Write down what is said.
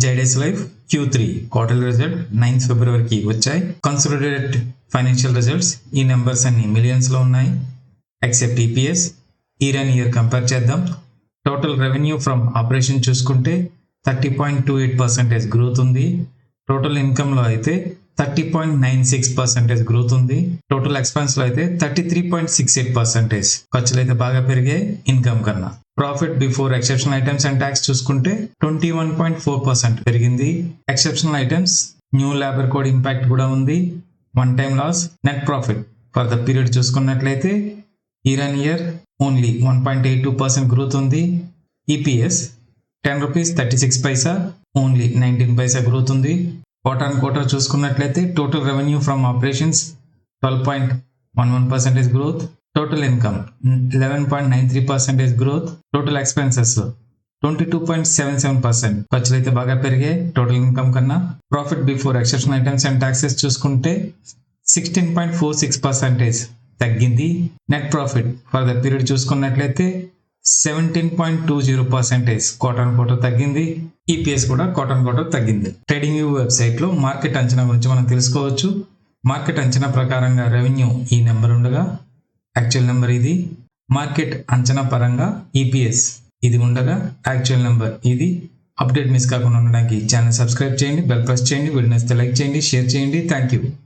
Zydus life Q3 quarterly result 9th ఫిబ్రవరికి వచ్చాయి. Consolidated financial results ఈ numbers అన్ని మిలియన్స్ లో ఉన్నాయి. Except EPS year and year compare చేద్దాం. టోటల్ రెవెన్యూ ఫ్రమ్ ఆపరేషన్ చూసుకుంటే 30.28% గ్రోత్ ఉంది. టోటల్ ఇన్కమ్ లో అయితే 30.96% గ్రోత్ ఉంది. టోటల్ ఎక్స్పెన్స్ లో అయితే 33.68%. ఖర్చులు అయితే బాగా పెరిగాయి ఇన్కమ్ కన్నా. Profit before exceptional items and tax చూసుకుంటే 21.4% పెరిగింది. Exceptional items new labour code impact కూడా ఉంది. One time loss. Net profit for the period చూసుకున్నట్లయితే year and year only 1.82% growth ఉంది. EPS 10 rupees 36 paisa only 19 paisa growth ఉంది. క్వార్టర్ అండ్ క్వార్టర్ చూసుకున్నట్లయితే total revenue from operations 12.11% growth. Total income 11.93% growth. Total expenses 22.77%. ఖర్చులు అయితే బాగా పెరిగాయి టోటల్ ఇన్కమ్ కన్నా. Profit before exceptional items and taxes చూసుకుంటే 16.46% తగ్గింది. Net profit for the period చూసుకున్నట్లయితే 17.20% క్వార్టర్ అండ్ క్వార్టర్ తగ్గింది. EPS కూడా క్వార్టర్ అండ్ క్వార్టర్ తగ్గింది. ట్రేడింగ్ వ్యూ వెబ్సైట్ లో మార్కెట్ అంచనా గురించి మనం తెలుసుకోవచ్చు. మార్కెట్ అంచనా ప్రకారంగా రెవెన్యూ ఈ నెంబర్ ఉండగా యాక్చువల్ నెంబర్ ఇది. మార్కెట్ అంచనా పరంగా EPS ఇది ఉండగా యాక్చువల్ నెంబర్ ఇది. అప్డేట్ మిస్ కాకుండా ఉండడానికి ఛానల్ సబ్స్క్రైబ్ చేయండి, బెల్ ప్రెస్ చేయండి, వీడియో నచ్చితే లైక్ చేయండి, షేర్ చేయండి. Thank you.